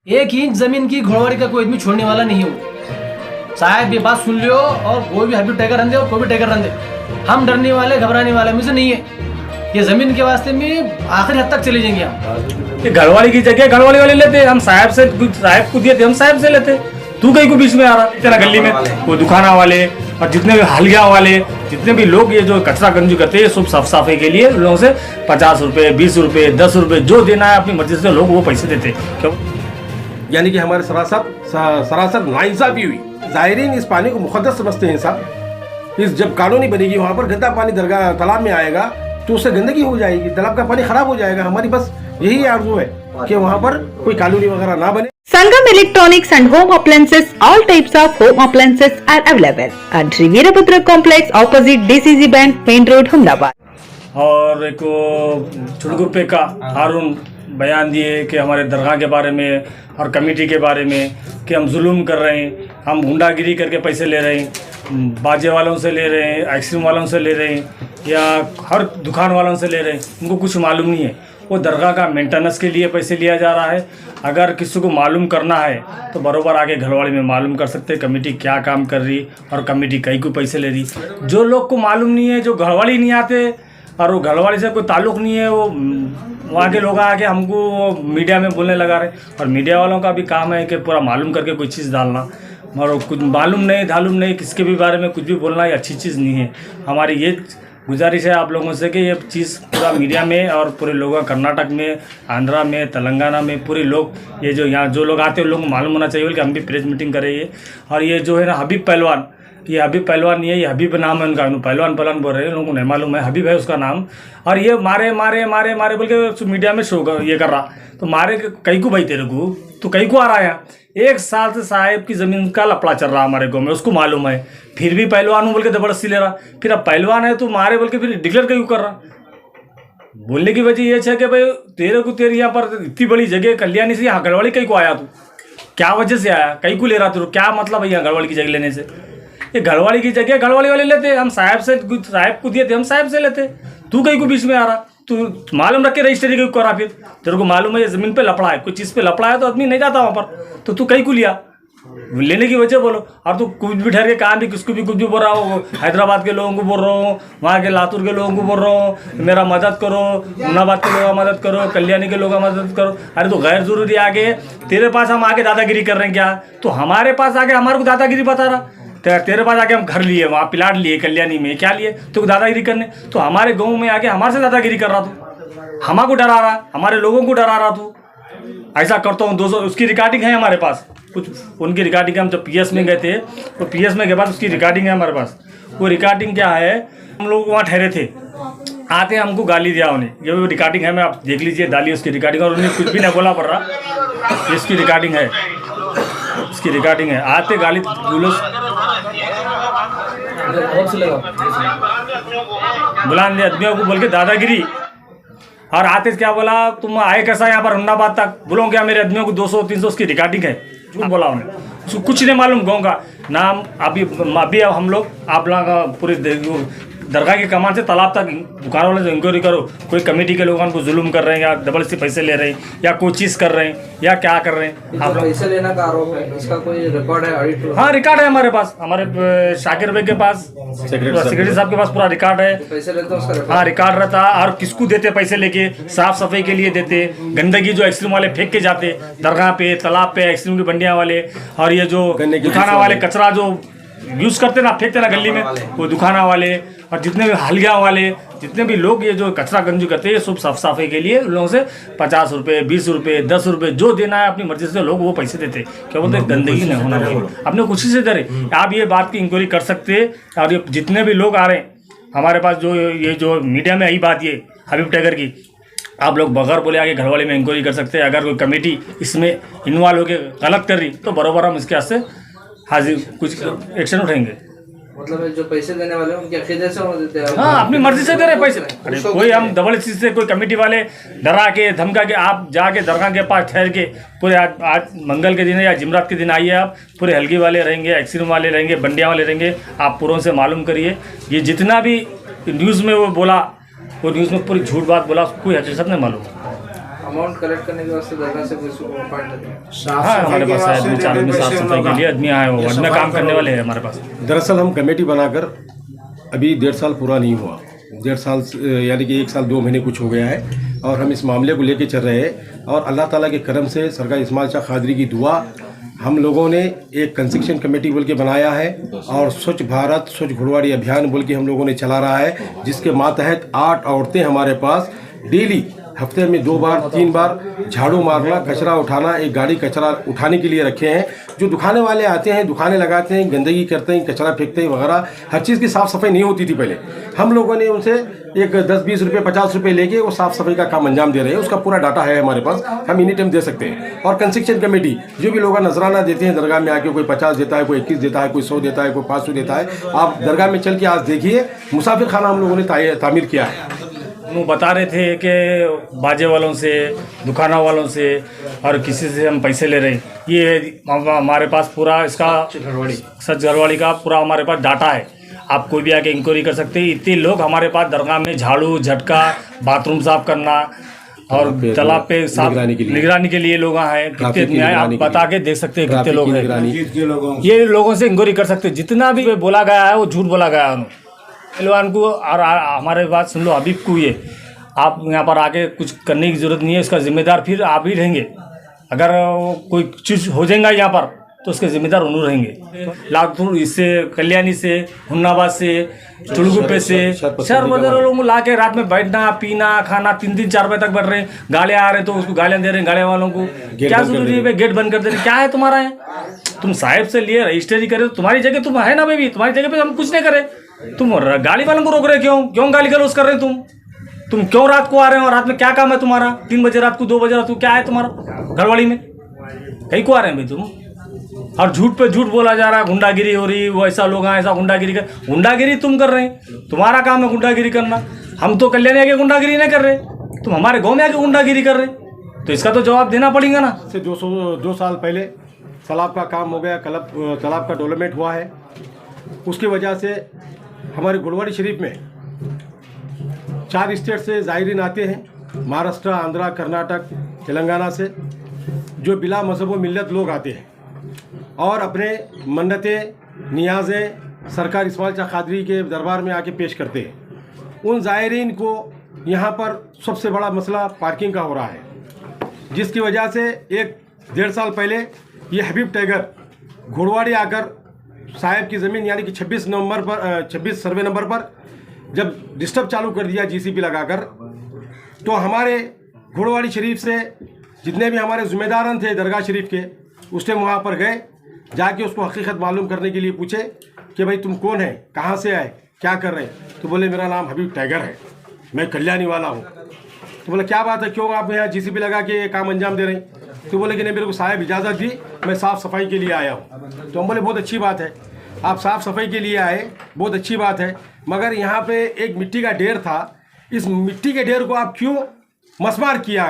एक इंच जमीन की घोड़वाड़ी का कोई आदमी छोड़ने वाला नहीं हो। साहब ये बात सुन लियो, और कोई भी हबीब टाइगर रन दे और कोई भी टाइगर रन दे, हम डरने वाले घबराने वाले मुझे नहीं है। ये जमीन के वास्ते में आखिरी हद तक चले जाएंगे हम। ये घरवाली की जगह घरवाली वाले लेते, हम साहब को दिए थे, हम साहब से लेते। तू कहीं को बीच में आ रहा तेरा गली में कोई दुकाना वाले और जितने भी हलिया वाले जितने भी लोग ये जो कचरा गंजी करते हैं सब साफ सफाई के लिए लोगों से 50 रुपए 20 रुपए 10 रुपए जो देना है अपनी मर्जी से लोग वो पैसे देते। क्यों? यानी कि हमारे सरासर नाइंसाफी हुई। ज़ाहिरीन इस पानी को मुकद्दस समझते हैं साहब। इस जब कॉलोनी बनेगी वहाँ पर गंदा पानी दरगाह तालाब में आएगा तो उससे गंदगी हो जाएगी, तालाब का पानी खराब हो जाएगा। हमारी बस यही आरज़ू है कि वहाँ पर कोई कॉलोनी वगैरह ना बने। Sangam Electronics and Home Appliances, all types of home appliances are available at Veerabhadra Complex opposite DCC Bank, Main Road, Ahmedabad. और एक छुड़गुप्पे का हारून बयान दिए कि हमारे दरगाह के बारे में और कमेटी के बारे में कि हम जुल्म कर रहे हैं, हम गुंडागिरी करके पैसे ले रहे हैं, बाजे वालों से ले रहे हैं, आइसक्रीम वालों से ले रहे हैं या हर दुकान वालों से ले रहे हैं। उनको कुछ मालूम नहीं है। वो दरगाह का मेंटेनेंस के लिए पैसे लिया जा रहा है। अगर किसी को मालूम करना है तो बरोबर आगे घरवाली में मालूम कर सकते हैं कमेटी क्या काम कर रही और कमेटी कई को पैसे ले रही। जो लोग को मालूम नहीं है, जो घरवाली नहीं आते और वो घरवाली से कोई ताल्लुक़ नहीं है, वो वहाँ के लोग आके हमको मीडिया में बोलने लगा रहे। और मीडिया वालों का भी काम है कि पूरा मालूम करके कोई चीज़ डालना, और कुछ मालूम नहीं धालूम नहीं किसके भी बारे में कुछ भी बोलना ये अच्छी चीज़ नहीं है। हमारी ये गुजारिश है आप लोगों से कि ये चीज़ पूरा मीडिया में और पूरे लोगों कर्नाटक में, आंध्रा में, तेलंगाना में पूरे लोग ये जो यहाँ जो लोग आते हैं उन लोगों को मालूम होना चाहिए कि हम भी प्रेस मीटिंग करेंगे। और ये जो है ना हबीब पहलवान, ये हबीब पहलवान नहीं है, ये हबीब नाम है उनका, पहलवान बोल रहे हैं, लोगों को नहीं मालूम है, हबीब है उसका नाम। और ये मारे मारे मारे मारे बोल के मीडिया में शो ये कर रहा, तो मारे कई को भाई तेरे को तो कई को आ रहा है। 1 साल से साहिब की ज़मीन का लपड़ा चल रहा हमारे गाँव में, उसको मालूम है, फिर भी पहलवान हूँ बोल के ज़बरदस्ती ले रहा। फिर अब पहलवान है तो मारे बोल के फिर डिक्लेयर क्यों कर रहा। बोलने की वजह ये है कि भाई तेरे यहाँ पर इतनी बड़ी जगह कल्याणी से यहाँ गढ़वाली कहीं को आया, तू क्या वजह से आया, कहीं को ले रहा तू, क्या मतलब है यहाँ गढ़वाली की जगह लेने से। ये घरवाली की जगह घरवाली वाले लेते, हम साहब को दिए थे, हम साहब से लेते। तू कहीं को बीच में आ रहा, तू मालूम रख के रजिस्ट्री क्यों करा। फिर तेरे को मालूम है ये ज़मीन पे लपड़ा है, कोई चीज़ पे लपड़ा है तो आदमी नहीं जाता वहाँ पर, तो तू कहीं को लिया लेने की वजह बोलो। और तू कुछ भी ठहर के कहाँ भी किसको भी कुछ भी बोल रहा हो, हैदराबाद के लोगों को बोल रहा हूँ, वहाँ के लातूर के लोगों को बोल रहा हूँ मेरा मदद करो, मुनाबाद के लोगों का मदद करो, कल्याणी के लोगों का मदद करो। अरे तो गैर ज़रूरी आगे तेरे पास हम आके दादागिरी कर रहे हैं क्या, तो हमारे पास आके हमारे को दादागिरी बता रहा। तेरे पास आके हम घर लिए, वहाँ प्लाट लिए कल्याणी में, क्या लिए तो दादागिरी करने, तो हमारे गांव में आके हमारे से दादागिरी कर रहा तू, हमारे डरा रहा, हमारे लोगों को डरा रहा तू। ऐसा करता हूँ 200 उसकी रिकॉर्डिंग है हमारे पास, कुछ उनकी रिकॉर्डिंग हम जब पीएस में गए थे तो पीएस में के बाद उसकी रिकॉर्डिंग है हमारे पास। वो रिकॉर्डिंग क्या है, हम लोग वहाँ ठहरे थे, आते हमको गाली दिया उन्हें, ये रिकॉर्डिंग है, मैं आप देख लीजिए, डालिए उसकी रिकॉर्डिंग। और उन्हें कुछ भी नहीं बोला पड़ रहा, इसकी रिकॉर्डिंग है, इसकी रिकॉर्डिंग है। आते गाली बुलाने आदमियों को बोल के दादागिरी। और आते क्या बोला, तुम आए कैसा यहाँ पर अहमदाबाद तक, बोलो क्या मेरे आदमियों को 200-300 उसकी रिकॉर्डिंग है, झूठ बोला उन्हें, उसको कुछ नहीं मालूम गाँव का नाम। अभी हम लोग आप लोगों का पूरे दरगाह के कमान से तालाब तक दुकान वाले से इंक्वायरी करो, कोई कमेटी के लोगों को जुल्म कर रहे हैं या जबरदस्ती पैसे ले रहे हैं या कोई चीज़ कर रहे हैं या क्या कर रहे हैं। आप लोग पैसे लेने का आरोप है, इसका कोई रिकॉर्ड है, ऑडिट? हाँ रिकॉर्ड है हमारे पास, हमारे शाकिर भाई के पास, सेक्रेटरी साहब के पास पूरा रिकॉर्ड है। पैसे लेते हैं उसका हाँ रिकॉर्ड रहता। और किसको देते पैसे लेके, साफ सफाई के लिए देते, गंदगी जो आइसक्रीम वाले फेंक के जाते दरगाह पे तालाब पे, आइसक्रीम की बंडियाँ वाले, और ये जो दुकाना वाले कचरा जो यूज़ करते ना फेंकते ना गली में, वो दुकाना वाले और जितने भी हलिया वाले जितने भी लोग ये जो कचरा गंजी करते हैं सब साफ सफाई के लिए उन लोगों से 50 रुपये 20 रुपये 10 रुपये जो देना है अपनी मर्जी से लोग वो पैसे देते। क्या बोलते हैं, गंदगी नहीं होना चाहिए, अपने खुशी से करें। आप ये बात की इंक्वायरी कर सकते हैं। और ये जितने भी लोग आ रहे हैं हमारे पास, जो ये जो मीडिया में आई बात ये हबीब टाइगर की, आप लोग बगैर बोले आगे घरवाले में इंक्वायरी कर सकते हैं। अगर कोई कमेटी इसमें इन्वॉल्व होकर गलत कर रही तो बराबर हम इसके वास्ते हाजिर कुछ एक्शन उठाएंगे। मतलब जो पैसे देने वाले हैं उनके अकीदे से वो देते हैं। हाँ अपनी मर्जी से दे रहे पैसे। अरे कोई हम डबल चीज से कोई कमेटी वाले डरा के धमका के आप जाके दरगाह के पास ठहर के पूरे आज मंगल के दिन है या जिमरात के दिन आइए, आप पूरे हल्की वाले रहेंगे, आइसक्रीम वाले रहेंगे, बंडिया वाले रहेंगे, आप पूरों से मालूम करिए। ये जितना भी न्यूज़ में वो बोला, वो न्यूज़ में पूरी झूठ बात बोला, कोई हकीकत नहीं मालूम। अमाउंट कलेक्ट करने के वास्ते दरगाह से किसी को अपॉइंट करते हैं? हाँ हमारे पास है आदमी, 4 आदमी साफ सफाई के लिए आदमी आए हो, आदमी काम करने वाले हैं हमारे पास। दरअसल हम कमेटी बनाकर अभी 1.5 साल पूरा नहीं हुआ, 1.5 साल यानी कि 1 साल 2 महीने कुछ हो गया है, और हम इस मामले को लेके चल रहे हैं। और अल्लाह ताला के करम से सरकार इस्माइल शाह कादरी की दुआ, हम लोगों ने एक कंस्ट्रक्शन कमेटी बोल के बनाया है, और स्वच्छ भारत स्वच्छ घुड़वाड़ी अभियान बोल के हम लोगों ने चला रहा है, जिसके मातहत 8 औरतें हमारे पास डेली हफ्ते में 2 बार 3 बार झाड़ू मारना, कचरा उठाना, एक गाड़ी कचरा उठाने के लिए रखे हैं। जो दुकाने वाले आते हैं, दुकानें लगाते हैं, गंदगी करते हैं, कचरा फेंकते हैं वगैरह, हर चीज़ की साफ़ सफाई नहीं होती थी पहले। हम लोगों ने उनसे एक 10-20 रुपये 50 रुपये लेके वो साफ़ सफाई का काम अंजाम दे रहे हैं। उसका पूरा डाटा है हमारे पास, हम एनी टाइम दे सकते हैं। और कंस्ट्रक्शन कमेटी जो भी लोग नजराना देते हैं दरगाह में आके, कोई 50 देता है, कोई 21 देता है, कोई 100 देता है, कोई 500 देता है। आप दरगाह में चल के आज देखिए, मुसाफिर खाना हम लोगों ने तामीर किया है। वो बता रहे थे कि बाजे वालों से, दुकानों वालों से और किसी से हम पैसे ले रहे हैं। ये हमारे पास पूरा इसका सच घरवाड़ी का पूरा हमारे पास डाटा है, आप कोई भी आके इंक्वायरी कर सकते हैं। इतने लोग हमारे पास दरगाह में झाड़ू झटका, बाथरूम साफ करना और तालाब पे साफ निगरानी के लिए लोग हैं। कितने आए आप बता के देख सकते हैं कितने लोग हैं। ये लोगों से इंक्वायरी कर सकते हैं। जितना भी बोला गया है वो झूठ बोला गया है पहलवान को। और हमारे बात सुन लो, हबीब को ये आप यहाँ पर आके कुछ करने की ज़रूरत नहीं है, इसका जिम्मेदार फिर आप ही रहेंगे। अगर कोई चीज़ हो जाएगा यहाँ पर तो उसके जिम्मेदार उन्होंने रहेंगे। लाखपुर इससे, कल्याणी से, हुन्नाबाद से, चुड़गुप्पे से, शहर वगैरह लोग ला के रात में बैठना, पीना, खाना, 3-3, 4 बजे तक बैठ रहे हैं। गालियाँ आ रहे तो उसको गालियाँ दे रहे हैं। गाड़ियाँ वालों को क्या जरूरी है? गेट बंद कर दे रहे। क्या है तुम्हारा है? तुम साहिब से लिए रजिस्ट्री करे, तुम्हारी जगह तुम है ना बेबी, तुम्हारी जगह पे हम कुछ नहीं करे। तुम गाड़ी वालों को रोक रहे क्यों गाली गलौज कर रहे हो तुम क्यों रात को आ रहे हो? रात में क्या काम है तुम्हारा? 3 बजे रात को, 2 बजे रात को, क्या है तुम्हारा घरवाड़ी में? कहीं को आ रहे हैं भाई तुम? और झूठ पे झूठ बोला जा रहा है, गुंडागिरी हो रही, वो ऐसा लोग हैं, ऐसा गुंडागिरी तुम कर रहे हैं। तुम्हारा काम है गुंडागिरी करना। हम तो कल्याणी आके गुंडागिरी नहीं कर रहे, तुम हमारे गाँव में आके गुंडागिरी कर रहे, तो इसका तो जवाब देना पड़ेगा ना। से 2 साल पहले तालाब का काम हो गया, तालाब का डेवलपमेंट हुआ है। उसकी वजह से हमारे घुड़वाड़ी शरीफ में 4 स्टेट से ज़ायरीन आते हैं, महाराष्ट्र, आंध्रा, कर्नाटक, तेलंगाना से, जो बिला मजहब व मिल्लत लोग आते हैं और अपने मन्नतें, नियाज़ें सरकार इस्माइल शाह कादरी के दरबार में आके पेश करते हैं। उन ज़ायरीन को यहाँ पर सबसे बड़ा मसला पार्किंग का हो रहा है, जिसकी वजह से 1-1.5 साल पहले ये हबीब टाइगर घुड़वाड़ी आकर साहिब की ज़मीन यानी कि 26 सर्वे नंबर पर जब डिस्टर्ब चालू कर दिया जीसीपी लगाकर, तो हमारे घुड़वाड़ी शरीफ से जितने भी हमारे ज़िम्मेदारान थे दरगाह शरीफ के, उस टाइम वहाँ पर गए, जाके उसको हकीकत मालूम करने के लिए पूछे कि भाई तुम कौन है, कहाँ से आए, क्या कर रहे हैं? तो बोले मेरा नाम हबीब टाइगर है, मैं कल्याणी वाला हूँ। तो बोले क्या बात है, क्यों आप यहाँ जीसीपी लगा के काम अंजाम दे रहे हैं? तो बोले कि नहीं, मेरे को साहब इजाज़त दी, मैं साफ़ सफाई के लिए आया हूँ। तो हम बोले बहुत अच्छी बात है, आप साफ़ सफाई के लिए आए, बहुत अच्छी बात है, मगर यहाँ पे एक मिट्टी का ढेर था, इस मिट्टी के ढेर को आप क्यों मसमार किया,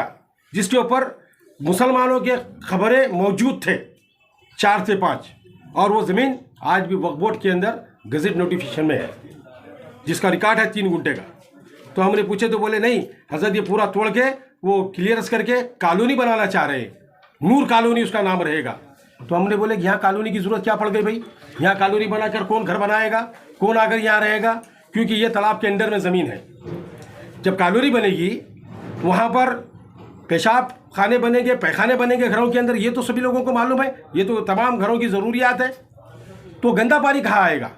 जिसके ऊपर मुसलमानों के खबरें मौजूद थे 4 से 5, और वो ज़मीन आज भी वक्फ बोर्ड के अंदर गज़ट नोटिफिकेशन में है, जिसका रिकॉर्ड है 3 गुंठे का। तो हमने पूछे तो बोले नहीं हजरत, ये पूरा तोड़ के वो क्लियरेंस करके कॉलोनी बनाना चाह रहे हैं, नूर कॉलोनी उसका नाम रहेगा। तो हमने बोले यहाँ कॉलोनी की ज़रूरत क्या पड़ गई भाई, यहाँ कॉलोनी बनाकर कौन घर बनाएगा, कौन आकर यहाँ रहेगा, क्योंकि ये तालाब के अंदर में ज़मीन है। जब कॉलोनी बनेगी वहाँ पर पेशाब खाने बनेंगे, पैखाने बनेंगे घरों के अंदर, ये तो सभी लोगों को मालूम है, ये तो तमाम घरों की ज़रूरियात है, तो गंदा पानी कहाँ आएगा?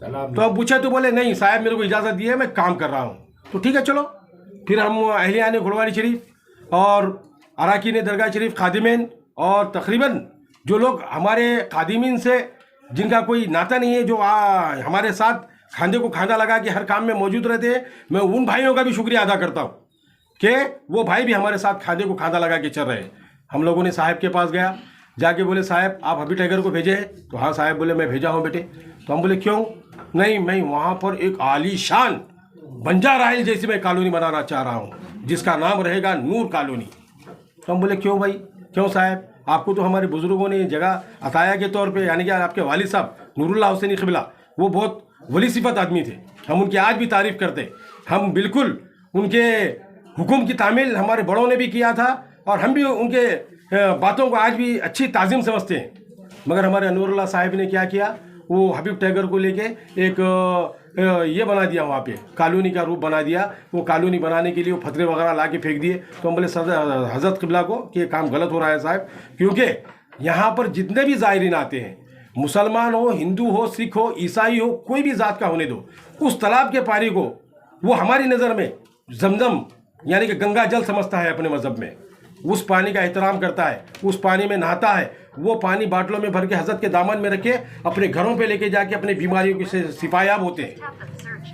तो हम पूछे तो बोले नहीं साहब, मेरे को इजाज़त दी है, मैं काम कर रहा हूँ। तो ठीक है चलो, फिर हम अहलिया घुड़वाड़ी शरीफ और अराकीन दरगाह शरीफ खादिमीन और तकरीबन जो लोग हमारे खादिमीन से जिनका कोई नाता नहीं है, जो हमारे साथ खांधे को खांधा लगा के हर काम में मौजूद रहते हैं, मैं उन भाइयों का भी शुक्रिया अदा करता हूँ कि वो भाई भी हमारे साथ खांधे को खांधा लगा के चल रहे हैं। हम लोगों ने साहब के पास गया, जाके बोले साहब आप हबीब टाइगर को भेजे हैं? तो हाँ साहब बोले मैं भेजा हूँ बेटे। तो हम बोले क्यों? नहीं, मैं वहाँ पर एक आलीशान बंजारा हिल जैसी मैं कॉलोनी बनाना चाह रहा हूँ, जिसका नाम रहेगा नूर कॉलोनी। तो हम बोले क्यों भाई, क्यों साहब? आपको तो हमारे बुजुर्गों ने जगह अताया के तौर पे, यानी कि आपके वालिद साहब नूरुल्लाह हुसैनी क़िबला, वो बहुत वली सिफत आदमी थे, हम उनकी आज भी तारीफ़ करते। हम बिल्कुल उनके हुक्म की तामील हमारे बड़ों ने भी किया था और हम भी उनके बातों को आज भी अच्छी ताज़ीम समझते हैं। मगर हमारे अनवरुल्लाह साहब ने क्या किया, वो हबीब टाइगर को लेके एक ये बना दिया, वहाँ पे कॉलोनी का रूप बना दिया। वो कॉलोनी बनाने के लिए वो फतरे वगैरह ला के फेंक दिए। तो हम बोले हज़रत क़िबला को कि ये काम गलत हो रहा है साहब, क्योंकि यहाँ पर जितने भी ज़ायरीन आते हैं, मुसलमान हो, हिंदू हो, सिख हो, ईसाई हो, कोई भी ज़ात का होने दो, उस तालाब के पानी को वो हमारी नज़र में जमजम यानी कि गंगा जल समझता है अपने मज़हब में। उस पानी का एहतराम करता है, उस पानी में नहाता है। वो पानी बाटलों में भर के हज़रत के दामन में रखे अपने घरों पे लेके जाके अपनी बीमारियों से शिफायाब होते हैं।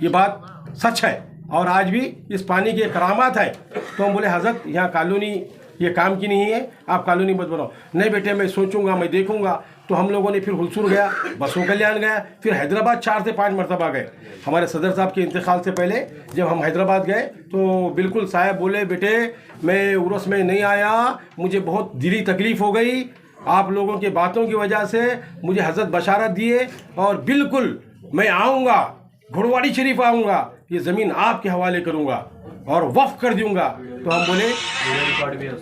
ये बात सच है और आज भी इस पानी के करामात है। तो हम बोले हज़रत यहाँ कॉलोनी ये काम की नहीं है, आप कॉलोनी मत बनाओ। नहीं बेटे मैं सोचूंगा, मैं देखूंगा। तो हम लोगों ने फिर हुलसूर गया, बसों कल्याण गया, फिर हैदराबाद 4 से 5 मरतबा गए। हमारे सदर साहब के इंतकाल से पहले जब हम हैदराबाद गए तो बिल्कुल साहब बोले बेटे मैं उर्स में नहीं आया, मुझे बहुत दिली तकलीफ़ हो गई, आप लोगों की बातों की वजह से मुझे हज़रत बशारत दिए और बिल्कुल मैं आऊँगा, घुड़वाड़ी शरीफ आऊँगा, ये ज़मीन आपके हवाले करूँगा और वफ़ कर दूँगा। तो हम बोले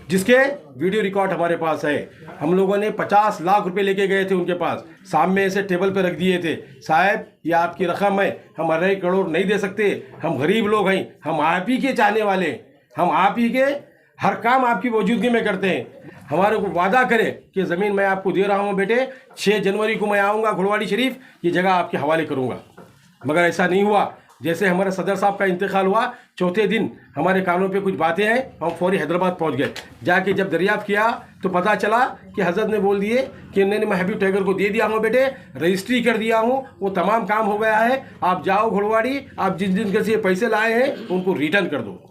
जिसके वीडियो रिकॉर्ड हमारे पास है, हम लोगों ने 50 लाख रुपए लेके गए थे उनके पास, सामने से टेबल पे रख दिए थे, साहब ये आपकी रकम है, हम 2.5 करोड़ नहीं दे सकते, हम गरीब लोग हैं, हम आप ही के चाहने वाले, हम आप ही के हर काम आपकी मौजूदगी में करते हैं। हमारे को वादा करें कि ज़मीन मैं आपको दे रहा हूँ बेटे, 6 जनवरी को मैं आऊँगा घुड़वाड़ी शरीफ, ये जगह आपके हवाले करूँगा। मगर ऐसा नहीं हुआ। जैसे हमारे सदर साहब का इंतकाल हुआ, चौथे दिन हमारे कानों पे कुछ बातें हैं, हम फौरी हैदराबाद पहुंच गए। जाके जब दरियाफ्त किया तो पता चला कि हज़रत ने बोल दिए कि नहीं मैं हबीब टाइगर को दे दिया हूँ बेटे, रजिस्ट्री कर दिया हूँ, वो तमाम काम हो गया है, आप जाओ घुड़वाड़ी, आप जिन जिन से पैसे लाए हैं उनको रिटर्न कर दो।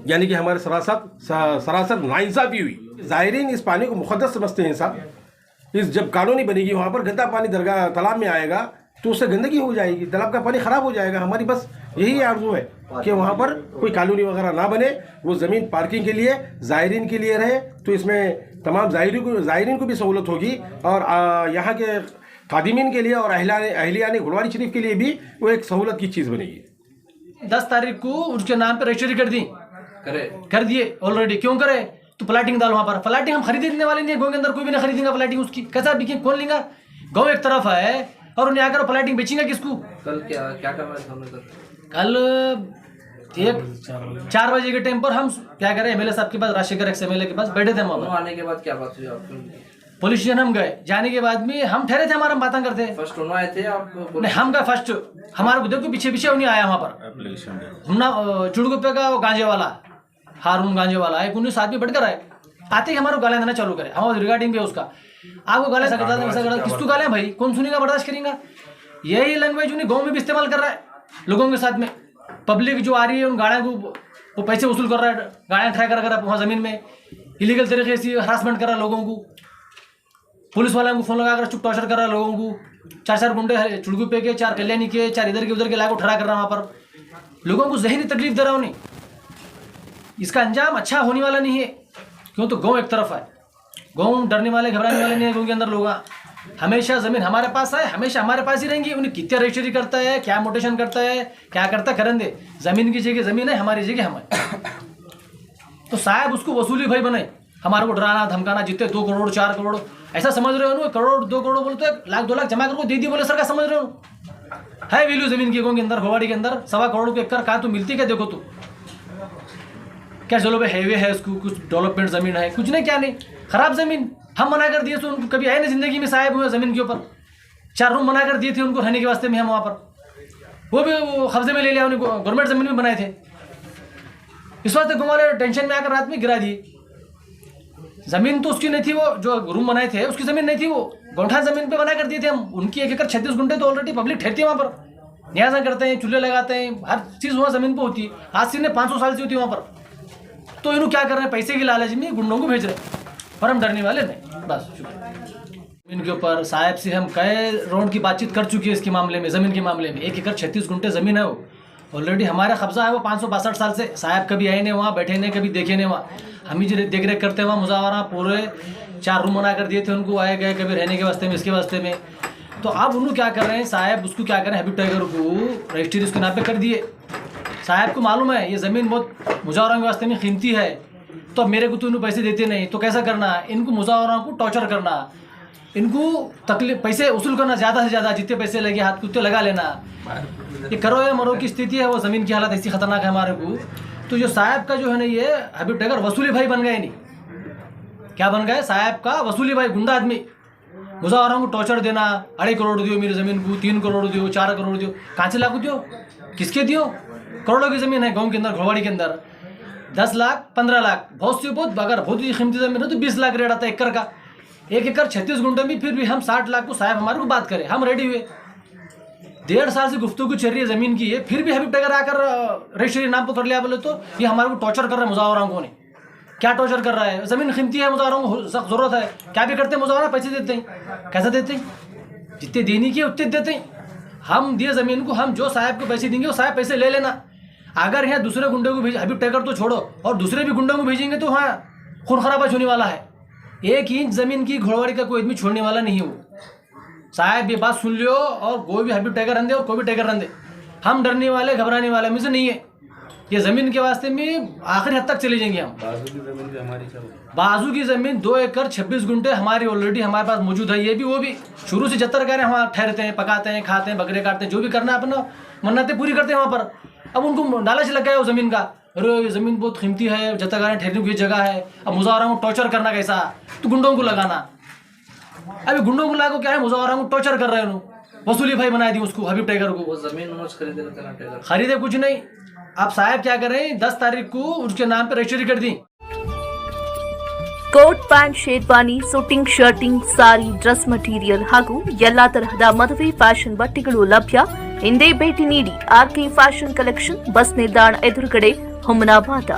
यानी कि हमारे सरासर नाइंसाफ़ी हुई। ज़ायरीन इस पानी को मुक़द्दस समझते हैं साहब। इस जब कॉलोनी बनेगी वहाँ पर गंदा पानी दरगाह तालाब में आएगा तो उससे गंदगी हो जाएगी, तालाब का पानी ख़राब हो जाएगा। हमारी बस यही आरज़ू है कि वहाँ पर कोई कॉलोनी वगैरह ना बने, वो ज़मीन पार्किंग के लिए ज़ायरीन के लिए रहे, तो इसमें तमाम ज़ायरीन को भी सहूलत होगी और यहाँ के खादिमीन के लिए और अहलियान घुड़वाड़ी शरीफ के लिए भी वो एक सहूलत की चीज़ बनेगी। 10 तारीख को उसके नाम पे रजिस्ट्री कर दिए ऑलरेडी। क्यों करे? तो प्लाटिंग डाल वहाँ पर। प्लाटिंग हम खरीदने वाले नहीं है, गाँव के अंदर कोई भी नहीं खरीदेगा प्लाटिंग उसकी, कैसा बिके कौन लेगा? गाँव एक तरफ है और उन्हें आकर प्लाटिंग बेचेंगे किसको? कल क्या कर रहे थे? कल 4 बजे के टाइम पर हम क्या करें, एमएलए साहब के पास, राजशेखर एक्स एमएलए के पास बैठे थे। वहाँ आने के बाद क्या बात हुई आपको? पुलिस स्टेशन हम गए, जाने के बाद में हम ठहरे थे, हमारा बातें करते। फर्स्ट उन्होंने आए थे आप? नहीं, हम का फर्स्ट हमारे देखो पीछे उन्हें आया वहाँ पर ना, चुड़गुप्पे का वो गांजे वाला, हारून गांजे वाला एक 19 आदमी बैठकर आए, आते ही हमारे गालियाँ देना चालू करे। हम रिगार्डिंग भी उसका आपको गालियाँ सकता किसको गालियाँ भाई, कौन सुनेगा, बर्दाश्त करेंगे? यही लैंग्वेज उन्हें गाँव में भी इस्तेमाल कर रहा है लोगों के साथ में। पब्लिक जो आ रही है उन गाड़ियों को वो पैसे वसूल कर रहा है, गाड़ियाँ ट्राई कर वहाँ ज़मीन में इलीगल तरीके से हरासमेंट कर रहा है लोगों को, पुलिस वालों को फ़ोन लगाकर चुप टॉर्चर कर रहा है लोगों को। 4 गुंडे चुड़गुप्पे के, 4 कल्याणी के, 4 इधर के उधर के लाख ठहरा कर रहा है वहाँ पर, लोगों को ज़हनी तकलीफ दे रहा उन्हें। इसका अंजाम अच्छा होने वाला नहीं है। क्यों? तो गाँव एक तरफ है, गाँव डरने वाले घबराने वाले नहीं है। गाँव के अंदर लोग हमेशा ज़मीन हमारे पास है, हमेशा हमारे पास ही रहेंगी। उन्हें कितना रजिस्ट्री करता है, क्या मोटेशन करता है, क्या करता करन दे, ज़मीन की जगह ज़मीन है, हमारी जगह हम है। तो साहब उसको वसूली भाई बने, हमारे को डराना धमकाना, जितने 2 करोड़ 4 करोड़ ऐसा समझ रहे हो, 1 करोड़ 2 करोड़ बोलते 1 लाख 2 लाख जमा करके दे दिए बोले सर, का समझ रहे हो? है वैल्यू ज़मीन की गाँव के अंदर, घुड़वाड़ी के अंदर 1.25 करोड़ को एकड़ कहाँ तो मिलती क्या? देखो तो क्या चलो भाई हाईवे है, उसको कुछ डेवलपमेंट ज़मीन है, कुछ नहीं, क्या नहीं, ख़राब ज़मीन। हम मना कर दिए तो उनको कभी आए ना ज़िंदगी में साहब हुए ज़मीन के ऊपर। 4 रूम मना कर दिए थे उनको रहने के वास्ते में, हम वहाँ पर वो भी वो कब्जे में ले लिया, उन्हें गवर्नमेंट ज़मीन में बनाए थे। इस वास्ते गाँव वाले टेंशन में आकर रात में गिरा दिए। ज़मीन तो उसकी नहीं थी, वो जो रूम बनाए थे उसकी ज़मीन नहीं थी, वो गौठान ज़मीन पे बना कर दिए थे हम। उनकी 1 एकड़ 36 गुंठे तो ऑलरेडी पब्लिक ठहरती है वहाँ पर, न्याजा करते हैं, चूल्हे लगाते हैं, हर चीज़ वहाँ ज़मीन पे होती है। आज से 500 साल से होती है वहाँ पर। तो इन्हों क्या कर रहे हैं, पैसे की लालच में गुंडों को भेज रहे हैं, पर हम डरने वाले नहीं। बस इनके ऊपर साहब से हम कई राउंड की बातचीत कर चुकी है इसके मामले में, ज़मीन के मामले में। 1 एकड़ 36 गुंठे ज़मीन है, वो ऑलरेडी हमारा कब्जा है, वो 562 साल से। साहब कभी आए नहीं वहाँ, बैठे नहीं, कभी देखे नहीं वहाँ, हम ही देख रेख करते हैं वहाँ। मुजावरा पूरे 4 रूम बना कर दिए थे उनको, आए गए कभी रहने के वास्ते में, इसके वास्ते में। तो अब उन्होंने क्या कर रहे हैं साहब, उसको क्या करें, हबीब टाइगर को रजिस्ट्री उसके नाम पे कर दिए। साहब को मालूम है ये ज़मीन बहुत मुजावरों के वास्ते में कीमती है, तो मेरे को तो इन्होंने पैसे देते नहीं, तो कैसा करना, इनको मुजावरों को टॉर्चर करना, इनको तकलीफ पैसे वसूल करना, ज़्यादा से ज़्यादा जितने पैसे लगे हाथ कुत्ते लगा लेना, ये करो या मरो की स्थिति है। वो ज़मीन की हालत ऐसी खतरनाक है हमारे को। तो जो साहब का जो है ना ये हबीब टैगर वसूली भाई बन गए, नहीं क्या बन गए, साहब का वसूली भाई, गुंडा आदमी, मुजावरों को टॉर्चर देना, 2.5 करोड़ दियो मेरी ज़मीन को, 3 करोड़ दियो, 4 करोड़ दियो, कहाँ से लागू दियो, किसके दियो, करोड़ों की ज़मीन है गाँव के अंदर, घोड़वाड़ी के अंदर 10 लाख 15 लाख, बहुत सी बहुत, अगर बहुत ही कीमती ज़मीन है तो 20 लाख रेट आता है एकड़ का, 1 एकड़ 36 गुंठे में, फिर भी हम 60 लाख को साहब हमारे को बात करें, हम रेडी हुए। 1.5 साल से गुफ्तगू चल रही है ज़मीन की, ये फिर भी हबीब टैगर आकर रजिस्ट्री नाम को कर लिया बोले तो ये हमारे को टॉर्चर कर रहा है। मुजावरों को ने क्या टॉर्चर कर रहा है, ज़मीन कीमती है, मुजावरों को सख्त ज़रूरत है, क्या भी करते हैं मुजावरा, पैसे देते हैं, कैसे देते हैं, जितने देने की उतने देते हैं। हम दिए ज़मीन को, हम जो साहब को पैसे देंगे वो साहब पैसे ले लेना। अगर यहाँ दूसरे गुंडे को भेज, हबीब टैगर तो छोड़ो, और दूसरे भी गुंडों को भेजेंगे तो हाँ खून खराबा होने वाला है। 1 इंच ज़मीन की घोड़वाड़ी का कोई आदमी छोड़ने वाला नहीं हो। साहब ये बात सुन लियो, और कोई भी हबीब टैगर रंदे और कोई भी टैगर रंदे, हम डरने वाले घबराने वाले में से नहीं है। ये ज़मीन के वास्ते में आखिरी हद तक चले जाएंगे हम। बाजू की ज़मीन 2 एकड़ 26 गुंठे हमारी ऑलरेडी हमारे पास मौजूद है। ये भी वो भी शुरू से जतर करें, हम ठहरते हैं, पकाते हैं, खाते हैं, बकरे काटते हैं, जो भी करना है अपना मन्नतें पूरी करते हैं वहाँ पर। अब उनको लालच लग गया वो ज़मीन का, अरे ये ज़मीन बहुत कीमती है, जतर करें, ठहरने की जगह है, अब मुजावरों को टॉर्चर करना कैसा, तो गुंडों को लगाना। अभी गुंडों को लागो क्या है, मुजावरों को टॉर्चर कर रहे हैं, वसूली भाई बना दी उसको, हबीब टैगर को। वो ज़मीन उन्होंने खरीदे ना टैगर, खरीदे कुछ नहीं। आप साहब क्या करें, 10 तारीख को उसके नाम पे रजिस्ट्री कर दी। Coat pant sherwani suiting shirting sari dress material ಹಾಗೂ ಎಲ್ಲಾ ತರಹದ ಮದುವೆ ಫ್ಯಾಷನ್ ಬಟ್ಟೆಗಳು ಲಭ್ಯ. ಹಿಂದೆ ಭೇಟಿ ನೀಡಿ ಆರ್ಕೆ ಫ್ಯಾಷನ್ ಕಲೆಕ್ಷನ್, ಬಸ್ ನಿಲ್ದಾಣ ಎದುರುಗಡೆ, ಹುಮನಾಬಾದ.